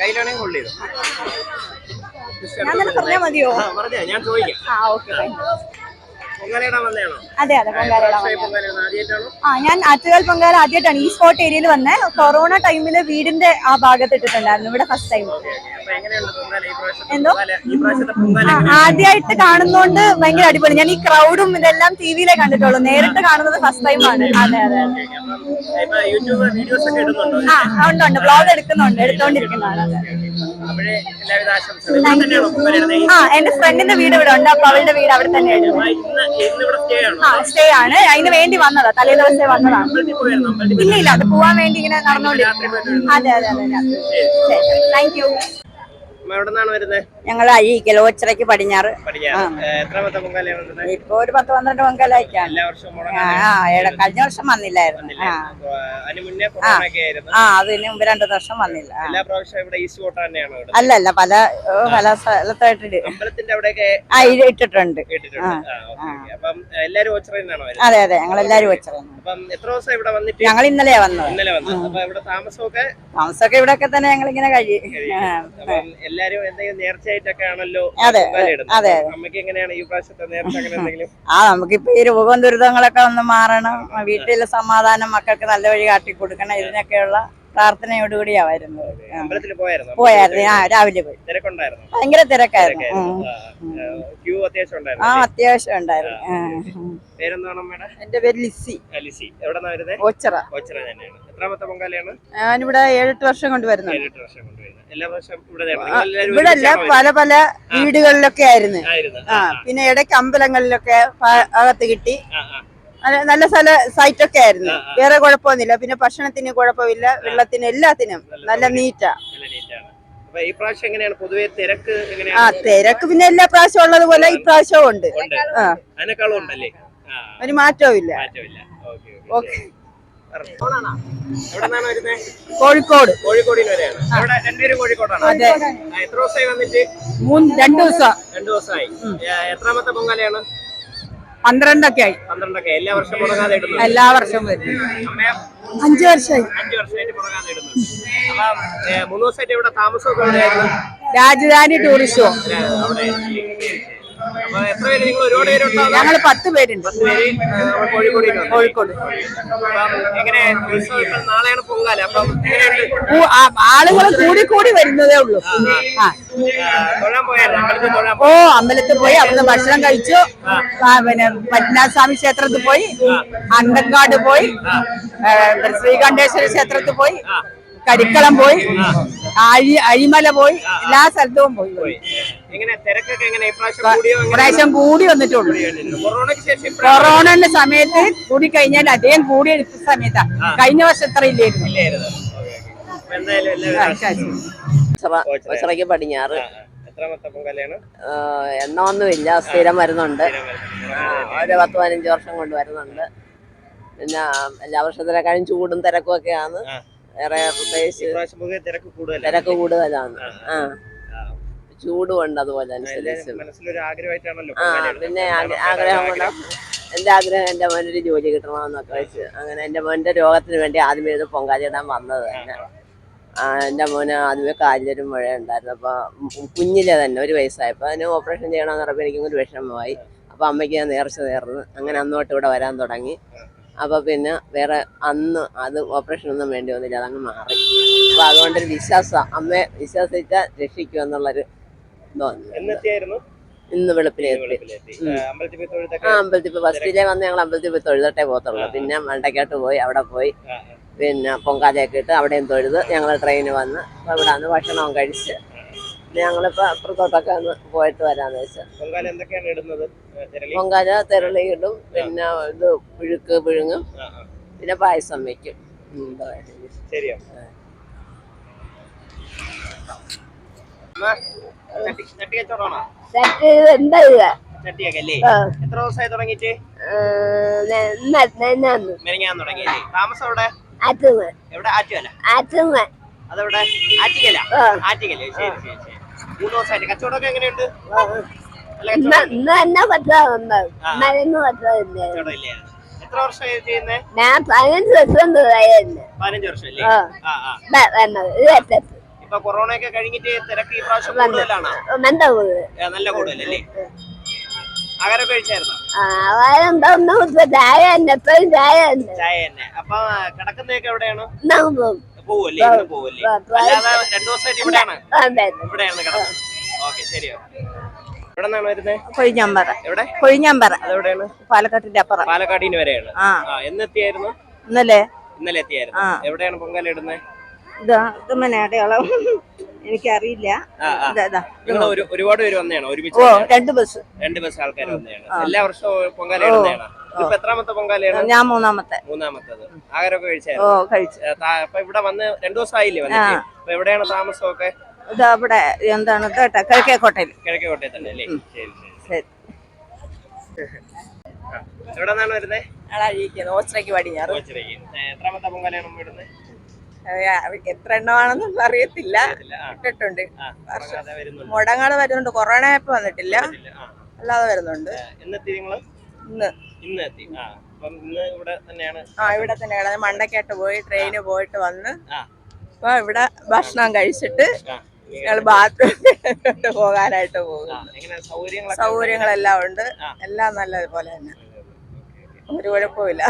കയ്യിലാണെങ്കിൽ hold ചെയ്തു. പറഞ്ഞാൽ മതിയോ? പറഞ്ഞാ ഞാൻ ചോദിക്കാം. പൊങ്കാലയിടാൻ വന്നതാണോ? അതെ അതെ, ആദ്യമായിട്ടാണോ? ഞാൻ ആറ്റുകാൽ പൊങ്കാല ആദ്യമായിട്ടാണ് ഈ സ്പോട്ട് ഏരിയയിൽ വന്നേ. കൊറോണ ടൈമില് വീടിന്റെ ആ ഭാഗത്ത് ഇട്ടിട്ടുണ്ടായിരുന്നു. ഇവിടെ ഫസ്റ്റ് ടൈം. എന്തോ ആദ്യമായിട്ട് കാണുന്നോണ്ട് ഭയങ്കര അടിപൊളി. ഞാൻ ഈ ക്രൗഡും ഇതെല്ലാം ടിവിയിലേ കണ്ടിട്ടുള്ളൂ, നേരിട്ട് കാണുന്നത് ഫസ്റ്റ് ടൈം ആണ്. അതെ അതെ ഉണ്ട്, ബ്ലോഗ് എടുത്തോണ്ടിരിക്കുന്നതാണ്. എന്റെ ഫ്രണ്ടിന്റെ വീട് ഇവിടെ ഉണ്ട്, അപ്പൊ അവളുടെ വീട് അവിടെ തന്നെയാണ്. സ്റ്റേ ആണ്, അതിന് വേണ്ടി വന്നതാ, തലേ ദിവസേ വന്നതാണ്. ഇല്ല, അത് പോവാൻ വേണ്ടി ഇങ്ങനെ നടന്നുകൊണ്ടിരിക്കും. അതെ അതെ അതെ, താങ്ക് യു. ഞങ്ങൾ അഴീക്കൽ ഓച്ചിറയ്ക്ക് പടിഞ്ഞാറ്. ഇപ്പൊ ഒരു 10-12 പൊങ്കാലയ്ക്കാണ്. കഴിഞ്ഞ വർഷം വന്നില്ലായിരുന്നു. അതിന് മുമ്പ് 2 വർഷം വന്നില്ല. അല്ലല്ല, പല സ്ഥലത്തായിട്ട് ഇട്ടിട്ടുണ്ട്. അതെ അതെ, ഞങ്ങൾ എല്ലാരും ഞങ്ങൾ ഇന്നലെയാ വന്നത്. താമസമൊക്കെ ഇവിടെയൊക്കെ തന്നെ ഞങ്ങൾ ഇങ്ങനെ കഴിയും. എല്ലാരും എന്തെങ്കിലും നേർച്ചയായിട്ടൊക്കെ ആണല്ലോ. അതെ, അമ്മയ്ക്ക് എങ്ങനെയാണ് ഈ പ്രാവശ്യത്തെ നേർച്ച? അങ്ങനെ എന്തെങ്കിലും? നമുക്കിപ്പോ ഈ രോഗം ദുരിതങ്ങളൊക്കെ ഒന്ന് മാറണം, വീട്ടിലെ സമാധാനം, മക്കൾക്ക് നല്ല വഴി കാട്ടി കൊടുക്കണം, ഇതിനൊക്കെയുള്ള പ്രാർത്ഥനയോടുകൂടിയാ വരുന്നത്. പോയായിരുന്നു, രാവിലെ പോയി. ഭയങ്കര തിരക്കായിരുന്നു. അത്യാവശ്യം ഉണ്ടായിരുന്നു. എന്റെ പേര് ലിസി. ഓച്ചിറ. എത്രാമത്തെ പൊങ്കാലയാണ്? ഞാനിവിടെ 7-8 വർഷം കൊണ്ട് വരുന്നു. ഇവിടെ അല്ല, പല പല വീടുകളിലൊക്കെ ആയിരുന്നു. പിന്നെ ഇടയ്ക്ക് അമ്പലങ്ങളിലൊക്കെ അകത്ത് കിട്ടി. നല്ല സൈറ്റൊക്കെ ആയിരുന്നു. വേറെ കുഴപ്പമൊന്നുമില്ല. പിന്നെ ഭക്ഷണത്തിന് കുഴപ്പമില്ല, വെള്ളത്തിന് എല്ലാത്തിനും നല്ല നീറ്റാ. തിരക്ക് പിന്നെ എല്ലാ പ്രാവശ്യവും ഉള്ളതുപോലെ ഈ പ്രാവശ്യവും ഉണ്ട്. ഒരു മാറ്റവും ഇല്ല. കോഴിക്കോട്. അതെ. എത്ര ദിവസമായി വന്നിട്ട്? 2 ദിവസം. 2 ദിവസമായി. എത്രാമത്തെ പൊങ്കാലയാണ്? 12 ആയി. എല്ലാ വർഷവും മുടങ്ങാതെ ഇടുന്നു? എല്ലാ വർഷവും വരും. 5 വർഷമായി. 5 വർഷമായിട്ട് മുടങ്ങാതെ ഇടുന്നു. അപ്പം 3 ദിവസമായിട്ട് ഇവിടെ താമസമൊക്കെ എവിടെയായിരുന്നു? Rajdhani tourist home. അപ്പൊ എത്ര പേര്? നിങ്ങൾ ഒരുപാട് പേരുണ്ടോ? ഞങ്ങൾ 10 പേരുണ്ട്. 10 പേര് കോഴിക്കോട്. എങ്ങനെ നാളെയാണ് പൊങ്കാല? അപ്പം ആളുകൾ കൂടി വരുന്നതേ ഉള്ളൂ. അമ്പലത്തിൽ പോയി അവിടുന്ന് ഭക്ഷണം കഴിച്ചു. പിന്നെ പത്മനാഭസ്വാമി ക്ഷേത്രത്തിൽ പോയി, അണ്ടക്കാട് പോയി, ശ്രീകണ്ഠേശ്വര ക്ഷേത്രത്തിൽ പോയി, കരിക്കളം പോയി, അഴിമല പോയി, എല്ലാ സ്ഥലത്തും പോയി. ഇപ്രാവശ്യം കൂടി വന്നിട്ടുള്ളൂ. കൊറോണന്റെ സമയത്ത് കൂടി കഴിഞ്ഞാൽ അദ്ദേഹം കൂടിയ സമയത്താ. കഴിഞ്ഞ വർഷം എത്ര ഇല്ലായിരുന്നു. ഓച്ചിറയ്ക്ക് പടിഞ്ഞാറ്. എണ്ണമൊന്നുമില്ല, സ്ഥിരം വരുന്നുണ്ട്. ഒരു 10-15 വർഷം കൊണ്ട് വരുന്നുണ്ട്. പിന്നെ എല്ലാ വർഷത്തിനെക്കാളും ചൂടും തിരക്കും ഒക്കെയാണ്. വേറെ പ്രത്യേകിച്ച് തിരക്ക് കൂടുതലാണ്. ചൂടുമുണ്ട് അതുപോലെ അനുസരിച്ച്. പിന്നെ ആഗ്രഹം കൊണ്ട് എൻ്റെ ആഗ്രഹം എൻ്റെ മോനൊരു ജോലി കിട്ടണമെന്നൊക്കെ വെച്ച് അങ്ങനെ എൻ്റെ മോൻ്റെ രോഗത്തിന് വേണ്ടി ആദ്യമേ ഇത് പൊങ്കാലയിടാൻ വന്നത് തന്നെ. എൻ്റെ മോന് ആദ്യമേ കാലിലൊരു മുഴ ഉണ്ടായിരുന്നു. അപ്പോൾ കുഞ്ഞിലെ തന്നെ 1 വയസ്സായപ്പോൾ അതിന് ഓപ്പറേഷൻ ചെയ്യണമെന്ന് പറഞ്ഞപ്പോൾ എനിക്കൊരു വിഷമമായി. അപ്പോൾ അമ്മയ്ക്ക് ഞാൻ നേർച്ച അങ്ങനെ അന്നോട്ട് ഇവിടെ വരാൻ തുടങ്ങി. അപ്പോൾ പിന്നെ വേറെ അന്ന് അത് ഓപ്പറേഷനൊന്നും വേണ്ടി വന്നില്ല, അതങ്ങ് മാറി. അപ്പോൾ അതുകൊണ്ടൊരു വിശ്വാസം, അമ്മയെ വിശ്വസിച്ചാൽ രക്ഷിക്കുമെന്നുള്ളൊരു തോന്നുന്നു. ഇന്ന് വെളുപ്പിലെത്തി. അമ്പലത്തിൽ പോയി ഫസ്റ്റിലെ വന്ന് ഞങ്ങൾ അമ്പലത്തിൽ പോയി തൊഴുതട്ടേ പോകത്തുള്ളൂ. പിന്നെ മണ്ടക്കാട്ട് പോയി, അവിടെ പോയി പിന്നെ പൊങ്കാലയൊക്കെ ഇട്ട് അവിടെയും തൊഴുത് ഞങ്ങൾ ട്രെയിന് വന്ന് ഇവിടെ വന്ന് ഭക്ഷണവും കഴിച്ച് ഞങ്ങളിപ്പോൾ അപ്പുറത്തോട്ടൊക്കെ ഒന്ന് പോയിട്ട് വരാന്ന് വെച്ചാൽ. പൊങ്കാല തെരളി ഇടും, പിന്നെ ഇത് പുഴുങ്ങും, പിന്നെ പായസം വയ്ക്കും. എന്താ എത്ര ദിവസമായി തുടങ്ങിട്ട്? മെനങ്ങാൻ തുടങ്ങിയല്ലേ? താമസം എവിടെ? എവിടെ? ആറ്റുകല. അതെവിടെ? ആറ്റിക്കല. ആറ്റിക്കല്. ശരി. 3 ദിവസമായിട്ട് കച്ചവടമൊക്കെ എങ്ങനെയുണ്ട്? എത്ര വർഷമായി ചെയ്യുന്നേ? ഞാൻ 15 വർഷം. 15 വർഷം അല്ലേ? ഇപ്പൊ കൊറോണ ഒക്കെ കഴിഞ്ഞിട്ട് തിരക്ക് ഈ പ്രാവശ്യം കൂടുതലാണോ? നല്ല കൂടുതലല്ലേ? ആഹാരം കഴിച്ചായിരുന്നോ? ചായ തന്നെ. അപ്പൊ കിടക്കുന്നതൊക്കെ എവിടെയാണ്? പോവല്ലേ? ഇന്ന് പോവല്ലേ? അല്ലാതെ 2 ദിവസമായിട്ട് ഇവിടെയാണ് കിടന്നത്. ഓക്കെ, ശരി. എവിടെ നിന്നാണ് വരുന്നത്? കൊഴിഞ്ഞാമ്പറ. എവിടെ? കൊഴിഞ്ഞാമ്പറ. അതെവിടെയാണ്? പാലക്കാട്ടിന്റെ അപ്പുറം. പാലക്കാടിന് വരെയാണ്. എന്നെത്തിയായിരുന്നു? ഇന്നലെ എത്തിയായിരുന്നു. എവിടെയാണ് പൊങ്കാല ഇടുന്നത്? അടയാളം എനിക്കറിയില്ല. നിങ്ങൾ ഒരുപാട് പേര് വന്നതാണോ? ഒരുമിച്ച് 2 ബസ് ആൾക്കാർ വന്നതാണ്. എല്ലാ വർഷവും പൊങ്കാല ഇടുന്നതാണ്. ഇതിപ്പോ എത്രാമത്തെ പൊങ്കാലയാണ്? ഞാൻ മൂന്നാമത്തത്. ആഹാരമൊക്കെ കഴിച്ചായിരുന്നു? അപ്പൊ ഇവിടെ വന്ന് 2 ദിവസം ആയില്ലേ വന്നിട്ട്? അപ്പൊ എവിടെയാണ് താമസമൊക്കെ? ഇവിടെ എന്താണ് കിഴക്കേക്കോട്ടയിൽ തന്നെ അല്ലേ? ശരി. എവിടെ നിന്നാണ് വരുന്നത്? ഓച്ചിറയ്ക്ക് പടിഞ്ഞാറ്. എത്രാമത്തെ പൊങ്കാലയാണ് ഇടുന്നത്? എത്ര എണ്ണമാണെന്നൊന്നും അറിയത്തില്ല. ഇട്ടിട്ടുണ്ട്. മുടങ്ങാതെ വരുന്നുണ്ട്. കൊറോണ ആയപ്പോ വന്നിട്ടില്ല, അല്ലാതെ വരുന്നുണ്ട്. ഇന്ന് എത്തി. ഇന്ന് ഇവിടെ തന്നെയാണ്? ഇവിടെ തന്നെയാണ്. മണ്ടക്കാട്ട് പോയി ട്രെയിന് പോയിട്ട് വന്ന് അപ്പൊ ഇവിടെ ഭക്ഷണം കഴിച്ചിട്ട് ഞങ്ങൾ ബാത്റൂമിൽ പോകാനായിട്ട് പോകും. സൗകര്യങ്ങളെല്ലാം ഉണ്ട്. എല്ലാം നല്ലതുപോലെ തന്നെ, ഒരു കുഴപ്പമില്ല.